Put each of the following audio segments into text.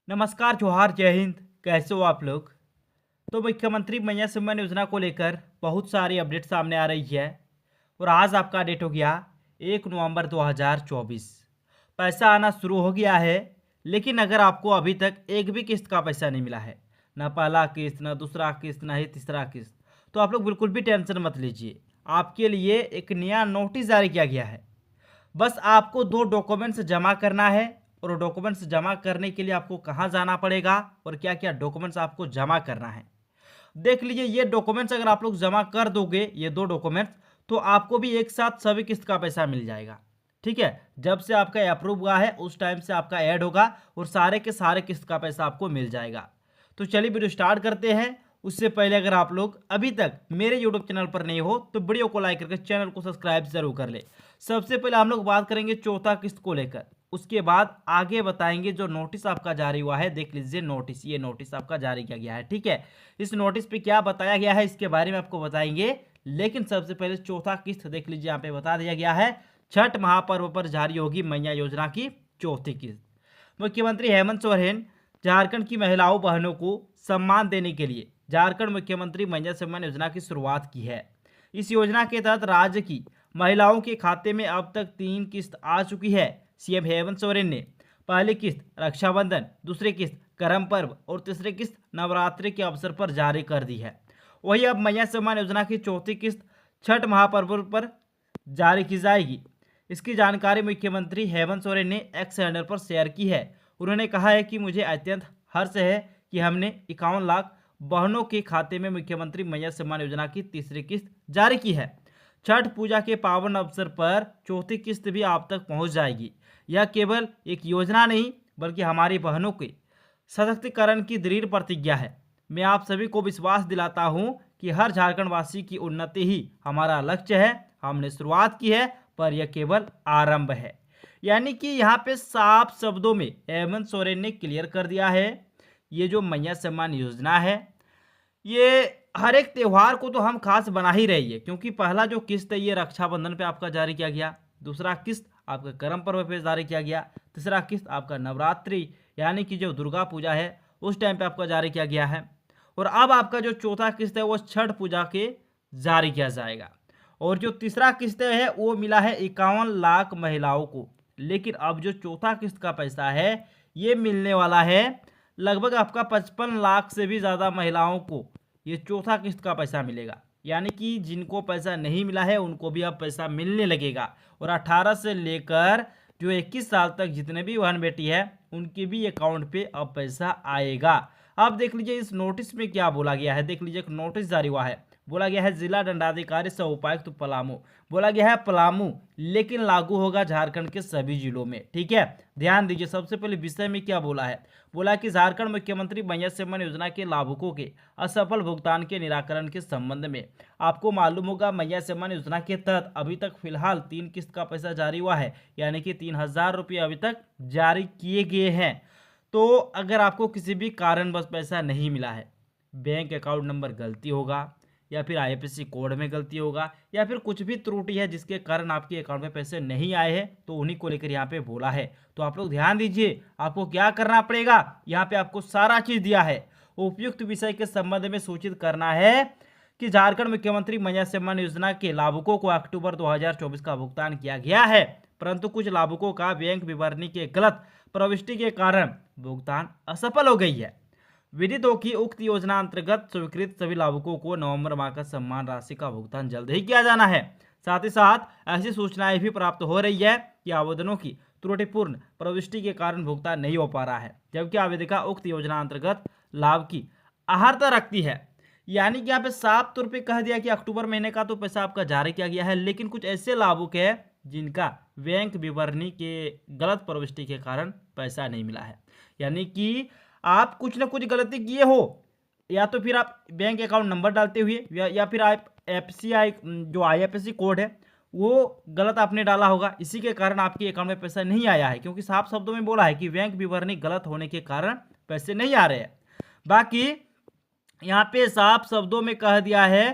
नमस्कार, जोहार, जय हिंद। कैसे हो आप लोग? तो मुख्यमंत्री मत्स्य सम्मान योजना को लेकर बहुत सारी अपडेट सामने आ रही है और आज आपका डेट हो गया 1 नवंबर 2024। पैसा आना शुरू हो गया है, लेकिन अगर आपको अभी तक एक भी किस्त का पैसा नहीं मिला है, ना पहला किस्त, ना दूसरा किस्त, ना ही तीसरा किस्त, तो आप लोग बिल्कुल भी टेंशन मत लीजिए। आपके लिए एक नया नोटिस जारी किया गया है। बस आपको दो डॉक्यूमेंट्स जमा करना है और डॉक्यूमेंट्स जमा करने के लिए आपको कहाँ जाना पड़ेगा और क्या क्या डॉक्यूमेंट्स आपको जमा करना है। देख लीजिए, ये डॉक्यूमेंट्स अगर आप लोग जमा कर दोगे, ये दो डॉक्यूमेंट्स, तो आपको भी एक साथ सभी किस्त का पैसा मिल जाएगा। ठीक है, जब से आपका अप्रूव हुआ है उस टाइम से आपका ऐड होगा और सारे के सारे किस्त का पैसा आपको मिल जाएगा। तो चलिए वीडियो स्टार्ट करते हैं। उससे पहले अगर आप लोग अभी तक मेरे यूट्यूब चैनल पर नहीं हो तो वीडियो को लाइक करके चैनल को सब्सक्राइब जरूर कर ले। सबसे पहले हम लोग बात करेंगे चौथा किस्त को लेकर, उसके बाद आगे बताएंगे जो नोटिस आपका जारी हुआ है। देख लीजिए नोटिस, ये नोटिस आपका जारी किया गया है। ठीक है, इस नोटिस पे क्या बताया गया है इसके बारे में आपको बताएंगे, लेकिन सबसे पहले चौथा किस्त देख लीजिए। यहाँ पे बता दिया गया है छठ महापर्व पर जारी होगी मैया योजना की चौथी किस्त। मुख्यमंत्री हेमंत सोरेन झारखंड की महिलाओं बहनों को सम्मान देने के लिए झारखंड मुख्यमंत्री मैया सम्मान योजना की शुरुआत की है। इस योजना के तहत राज्य की महिलाओं के खाते में अब तक 3 किस्त आ चुकी है। सीएम हेमंत सोरेन ने पहली किस्त रक्षाबंधन, दूसरी किस्त करम पर्व और तीसरी किस्त नवरात्रि के अवसर पर जारी कर दी है। वहीं अब मैया सम्मान योजना की चौथी किस्त छठ महापर्व पर जारी की जाएगी। इसकी जानकारी मुख्यमंत्री हेमंत सोरेन ने एक्स हैंडल पर शेयर की है। उन्होंने कहा है कि मुझे अत्यंत हर्ष है कि हमने 51 लाख बहनों के खाते में मुख्यमंत्री मैया सम्मान योजना की तीसरी किस्त जारी की है। छठ पूजा के पावन अवसर पर चौथी किस्त भी आप तक पहुंच जाएगी। यह केवल एक योजना नहीं बल्कि हमारी बहनों के सशक्तिकरण की दृढ़ प्रतिज्ञा है। मैं आप सभी को विश्वास दिलाता हूं कि हर झारखंड वासी की उन्नति ही हमारा लक्ष्य है। हमने शुरुआत की है पर यह केवल आरंभ है। यानी कि यहाँ पे साफ शब्दों में हेमंत सोरेन ने क्लियर कर दिया है, ये जो मैया सम्मान योजना है ये हर एक त्यौहार को तो हम खास बना ही रही है, क्योंकि पहला जो किस्त है ये रक्षाबंधन पे आपका जारी किया गया, दूसरा किस्त आपका करम पर्व पे जारी किया गया, तीसरा किस्त आपका नवरात्रि यानी कि जो दुर्गा पूजा है उस टाइम पे आपका जारी किया गया है, और अब आपका जो चौथा किस्त है वो छठ पूजा के जारी किया जाएगा। और जो तीसरा किस्त है वो मिला है 51 लाख महिलाओं को। लेकिन अब जो चौथा किस्त का पैसा है ये मिलने वाला है लगभग आपका 55 लाख से भी ज़्यादा महिलाओं को। ये चौथा किस्त का पैसा मिलेगा, यानी कि जिनको पैसा नहीं मिला है उनको भी अब पैसा मिलने लगेगा। और 18 से लेकर जो 21 साल तक जितने भी बहन बेटी है उनके भी अकाउंट पे अब पैसा आएगा। अब देख लीजिए इस नोटिस में क्या बोला गया है। देख लीजिए एक नोटिस जारी हुआ है, बोला गया है जिला दंडाधिकारी सह उपायुक्त पलामू, बोला गया है पलामू, लेकिन लागू होगा झारखंड के सभी जिलों में। ठीक है, ध्यान दीजिए। सबसे पहले विषय में क्या बोला है, बोला कि झारखंड मुख्यमंत्री मैया सम्मान योजना के लाभुकों के असफल भुगतान के निराकरण के संबंध में आपको मालूम होगा मैया सम्मान योजना के तहत अभी तक फिलहाल 3 किस्त का पैसा जारी हुआ है, यानी कि 3000 रुपये अभी तक जारी किए गए हैं। तो अगर आपको किसी भी कारणवश पैसा नहीं मिला है, बैंक अकाउंट नंबर गलती होगा या फिर आईएफएससी कोड में गलती होगा या फिर कुछ भी त्रुटि है जिसके कारण आपके अकाउंट में पैसे नहीं आए हैं, तो उन्हीं को लेकर यहाँ पे बोला है। तो आप लोग ध्यान दीजिए, आपको क्या करना पड़ेगा, यहाँ पे आपको सारा चीज दिया है। उपयुक्त विषय के संबंध में सूचित करना है कि झारखंड मुख्यमंत्री मैया सम्मान योजना के लाभुकों को अक्टूबर 2024 का भुगतान किया गया है, परंतु कुछ लाभुकों का बैंक विवरणी के गलत प्रविष्टि के कारण भुगतान असफल हो गई है। विदित हो कि उक्त योजना अंतर्गत स्वीकृत सभी लाभुकों को नवंबर माह का सम्मान राशि का भुगतान जल्द ही किया जाना है। साथ ही साथ ऐसी सूचनाएं भी प्राप्त हो रही है कि आवेदनों की त्रुटिपूर्ण प्रविष्टि के कारण भुगतान नहीं हो पा रहा है, जबकि आवेदिका उक्त योजना अंतर्गत लाभ की अर्हता रखती है। यानी कि यहाँ पे साफ तौर पे कह दिया कि अक्टूबर महीने का तो पैसा आपका जारी किया गया है, लेकिन कुछ ऐसे लाभुक है जिनका बैंक विवरणी के गलत प्रविष्टि के कारण पैसा नहीं मिला है। यानी कि आप कुछ ना कुछ गलती किए हो, या तो फिर आप बैंक अकाउंट नंबर डालते हुए या फिर आप एफसीआई जो आईएफएससी कोड है वो गलत आपने डाला होगा, इसी के कारण आपके अकाउंट में पैसा नहीं आया है, क्योंकि साफ शब्दों में बोला है कि बैंक विवरणी गलत होने के कारण पैसे नहीं आ रहे हैं। बाकी यहाँ पे साफ शब्दों में कह दिया है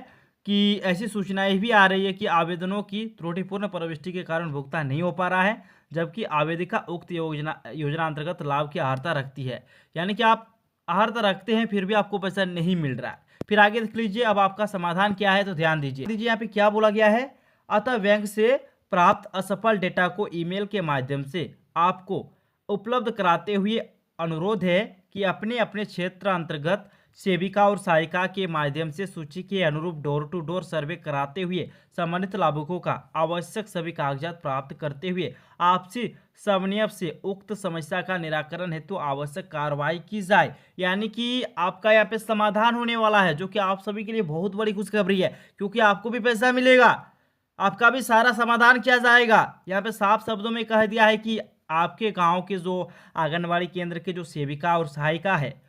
कि ऐसी सूचनाएं भी आ रही है कि आवेदनों की त्रुटिपूर्ण प्रविष्टि के कारण भुगतान नहीं हो पा रहा है, जबकि आवेदिका उक्त योजना अंतर्गत लाभ की अर्हता रखती है। यानी कि आप अर्हता रखते हैं फिर भी आपको पैसा नहीं मिल रहा है। फिर आगे देख लीजिए अब आपका समाधान क्या है, तो ध्यान दीजिए। यहाँ पे क्या बोला गया है, अतः बैंक से प्राप्त असफल डेटा को ईमेल के माध्यम से आपको उपलब्ध कराते हुए अनुरोध है कि अपने अपने क्षेत्र अंतर्गत सेविका और सहायिका के माध्यम से सूची के अनुरूप डोर टू डोर सर्वे कराते हुए संबंधित लाभुकों का आवश्यक सभी कागजात प्राप्त करते हुए आपसी समन्वय से उक्त समस्या का निराकरण हेतु आवश्यक कार्रवाई की जाए। यानी कि आपका यहाँ पे समाधान होने वाला है, जो कि आप सभी के लिए बहुत बड़ी खुशखबरी है, क्योंकि आपको भी पैसा मिलेगा, आपका भी सारा समाधान किया जाएगा। यहाँ पे साफ शब्दों में कह दिया है कि आपके गांव के जो आंगनवाड़ी केंद्र के जो सेविका और सहायिका है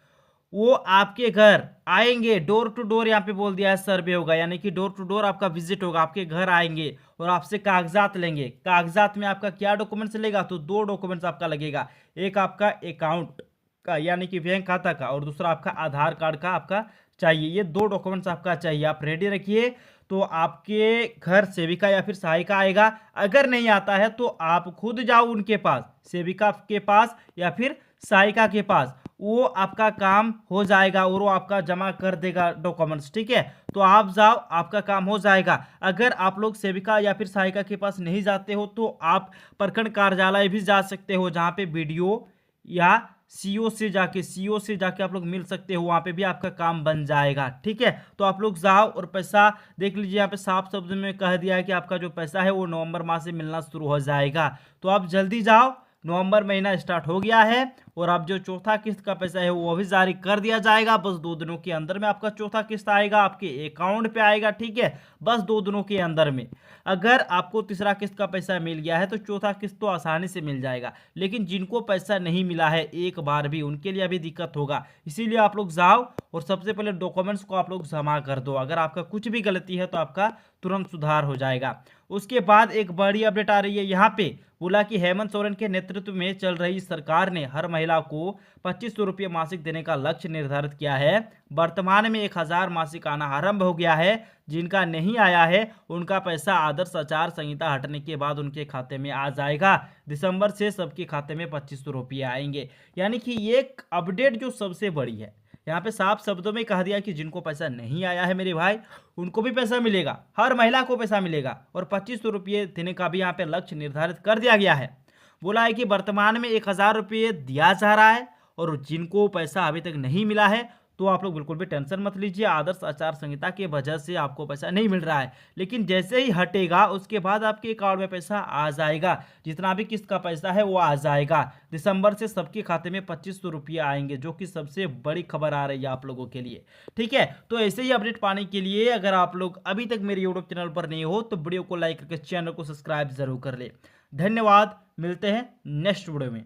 वो आपके घर आएंगे, डोर टू डोर यहाँ पे बोल दिया है सर्वे होगा, यानी कि डोर टू डोर आपका विजिट होगा, आपके घर आएंगे और आपसे कागजात लेंगे। कागजात में आपका क्या डॉक्यूमेंट्स लेगा, तो 2 डॉक्यूमेंट्स आपका लगेगा, एक आपका अकाउंट का यानी कि बैंक खाता का और दूसरा आपका आधार कार्ड का आपका चाहिए। ये 2 डॉक्यूमेंट्स आपका चाहिए, आप रेडी रखिए। तो आपके घर सेविका या फिर सहायिका आएगा, अगर नहीं आता है तो आप खुद जाओ उनके पास, सेविका के पास या फिर सहायिका के पास, वो आपका काम हो जाएगा और वो आपका जमा कर देगा डॉक्यूमेंट्स, ठीक है। तो आप जाओ, आपका काम हो जाएगा। अगर आप लोग सेविका या फिर सहायिका के पास नहीं जाते हो तो आप प्रखंड कार्यालय भी जा सकते हो, जहाँ पे बीडीओ या सीओ से जाके आप लोग मिल सकते हो, वहाँ पे भी आपका काम बन जाएगा, ठीक है। तो आप लोग जाओ और पैसा देख लीजिए, यहाँ पे साफ शब्द में कह दिया है कि आपका जो पैसा है वो नवंबर माह से मिलना शुरू हो जाएगा। तो आप जल्दी जाओ, नवंबर महीना स्टार्ट हो गया है और अब जो चौथा किस्त का पैसा है वो भी जारी कर दिया जाएगा। बस 2 दिनों के अंदर में आपका चौथा किस्त आएगा, आपके अकाउंट पे आएगा, ठीक है, बस 2 दिनों के अंदर में। अगर आपको तीसरा किस्त का पैसा मिल गया है तो चौथा किस्त तो आसानी से मिल जाएगा, लेकिन जिनको पैसा नहीं मिला है एक बार भी, उनके लिए अभी दिक्कत होगा। इसीलिए आप लोग जाओ और सबसे पहले डॉक्यूमेंट्स को आप लोग जमा कर दो। अगर आपका कुछ भी गलती है तो आपका तुरंत सुधार हो जाएगा। उसके बाद एक बड़ी अपडेट आ रही है, यहाँ पे बोला कि हेमंत सोरेन के नेतृत्व में चल रही सरकार ने हर महिला को 2500 रुपये मासिक देने का लक्ष्य निर्धारित किया है। वर्तमान में 1000 मासिक आना आरंभ हो गया है। जिनका नहीं आया है उनका पैसा आदर्श आचार संहिता हटने के बाद उनके खाते में आ जाएगा। दिसंबर से सबके खाते में 2500 रुपये आएंगे। यानी कि ये एक अपडेट जो सबसे बड़ी है, यहाँ पे साफ शब्दों में कह दिया कि जिनको पैसा नहीं आया है मेरे भाई, उनको भी पैसा मिलेगा, हर महिला को पैसा मिलेगा और 2500 रुपये देने का भी यहाँ पे लक्ष्य निर्धारित कर दिया गया है। बोला है कि वर्तमान में 1000 रुपये दिया जा रहा है और जिनको पैसा अभी तक नहीं मिला है तो आप लोग बिल्कुल भी टेंशन मत लीजिए, आदर्श आचार संहिता की वजह से आपको पैसा नहीं मिल रहा है, लेकिन जैसे ही हटेगा उसके बाद आपके अकाउंट में पैसा आ जाएगा, जितना भी किस्त का पैसा है वो आ जाएगा। दिसंबर से सबके खाते में 2500 रुपये आएंगे, जो कि सबसे बड़ी खबर आ रही है आप लोगों के लिए, ठीक है। तो ऐसे ही अपडेट पाने के लिए अगर आप लोग अभी तक मेरे यूट्यूब चैनल पर नहीं हो तो वीडियो को लाइक करके चैनल को सब्सक्राइब जरूर कर ले। धन्यवाद, मिलते हैं नेक्स्ट वीडियो में।